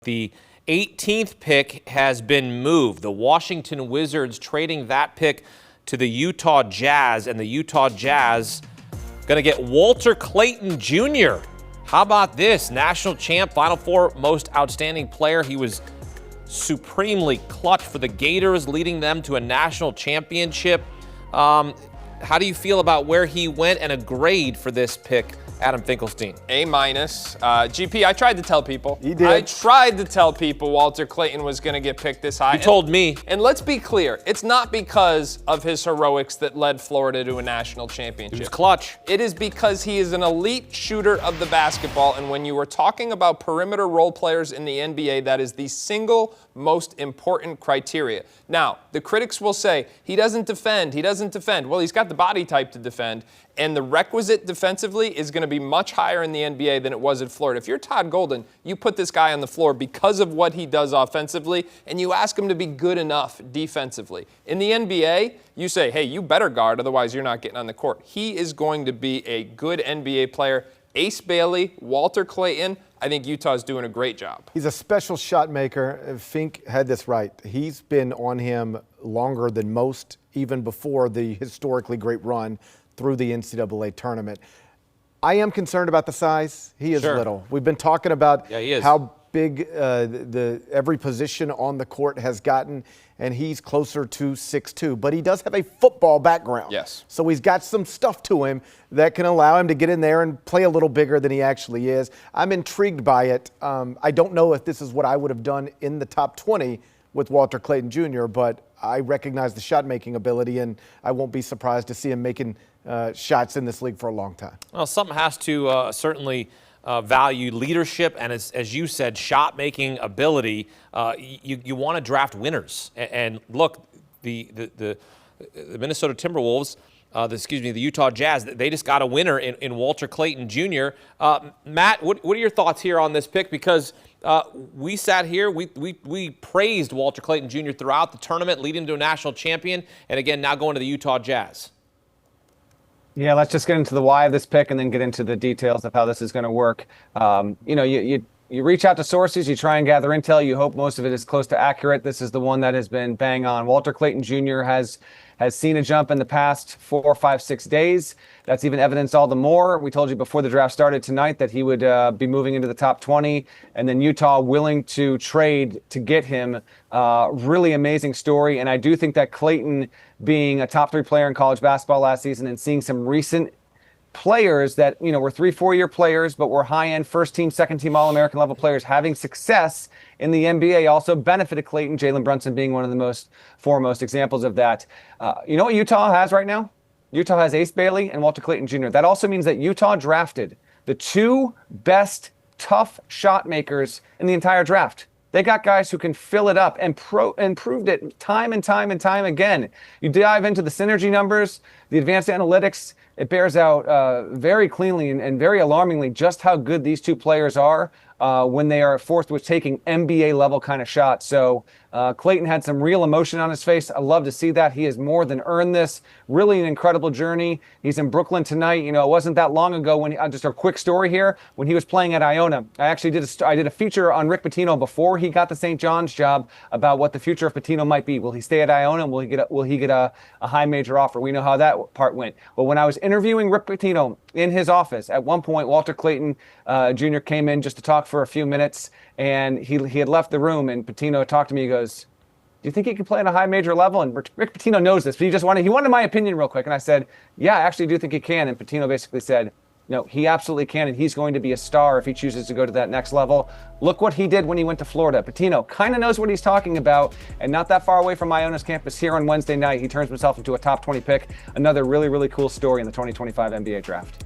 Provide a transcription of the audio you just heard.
The 18th pick has been moved. The Washington Wizards trading that pick to the Utah Jazz, and the Utah Jazz going to get Walter Clayton Jr. How about this? National champ, Final Four most outstanding player. He was supremely clutch for the Gators, leading them to a national championship. How do you feel about where he went, and a grade for this pick, Adam Finkelstein? A-. GP, I tried to tell people. You did. I tried to tell people Walter Clayton was going to get picked this high. You told me. And let's be clear, it's not because of his heroics that led Florida to a national championship. He was clutch. It is because he is an elite shooter of the basketball, and when you were talking about perimeter role players in the NBA, that is the single most important criteria. Now, the critics will say, he doesn't defend. Well, he's got the body type to defend, and the requisite defensively is going to be much higher in the NBA than it was at Florida. If you're Todd Golden, you put this guy on the floor because of what he does offensively, and you ask him to be good enough defensively. In the NBA, you say, hey, you better guard, otherwise you're not getting on the court. He is going to be a good NBA player. Ace Bailey, Walter Clayton, I think Utah's doing a great job. He's a special shot maker. Fink had this right. He's been on him longer than most, even before the historically great run through the NCAA tournament. I am concerned about the size. He is little. We've been talking about how big every position on the court has gotten, and he's closer to 6'2", but he does have a football background. Yes. So he's got some stuff to him that can allow him to get in there and play a little bigger than he actually is. I'm intrigued by it. I don't know if this is what I would have done in the top 20 with Walter Clayton Jr., but I recognize the shot-making ability, and I won't be surprised to see him making shots in this league for a long time. Well, something has to certainly value leadership and, as you said, shot-making ability. You want to draft winners. And look, the Minnesota Timberwolves, the Utah Jazz, they just got a winner in Walter Clayton Jr. Matt, what are your thoughts here on this pick? Because we sat here, we praised Walter Clayton Jr. throughout the tournament, leading to a national champion, and again, now going to the Utah Jazz. Yeah, let's just get into the why of this pick and then get into the details of how this is going to work. You reach out to sources, you try and gather intel, you hope most of it is close to accurate. This is the one that has been bang on. Walter Clayton Jr. has seen a jump in the past 4, 5, 6 days. That's even evidenced all the more. We told you before the draft started tonight that he would be moving into the top 20, and then Utah willing to trade to get him. Really amazing story, and I do think that Clayton, being a top 3 player in college basketball last season and seeing some recent players that were 3-4 year players but were high-end first-team, second-team All-American level players having success in the NBA also benefited Clayton, Jalen Brunson being one of the most foremost examples of that. You know what Utah has right now? Utah has Ace Bailey and Walter Clayton Jr. That also means that Utah drafted the 2 best tough shot makers in the entire draft. They got guys who can fill it up and proved it time and time and time again. You dive into the synergy numbers, the advanced analytics, it bears out very cleanly and very alarmingly just how good these 2 players are when they are forced with taking NBA level kind of shots. So Clayton had some real emotion on his face. I love to see that. He has more than earned this. Really an incredible journey. He's in Brooklyn tonight. It wasn't that long ago when just a quick story here, when he was playing at Iona. I actually did a feature on Rick Pitino before he got the St. John's job about what the future of Pitino might be. Will he stay at Iona? Will he get a high major offer? We know how that part went. But when I was interviewing Rick Pitino in his office, at one point Walter Clayton Jr. came in just to talk for a few minutes, and he had left the room, and Pitino talked to me. He goes, "Do you think he can play at a high major level?" And Rick Pitino knows this, but he wanted my opinion real quick. And I said, "Yeah, I actually do think he can." And Pitino basically said, "No, he absolutely can, and he's going to be a star if he chooses to go to that next level." Look what he did when he went to Florida. Pitino kind of knows what he's talking about, and not that far away from Iona's campus here on Wednesday night, he turns himself into a top 20 pick. Another really, really cool story in the 2025 NBA draft.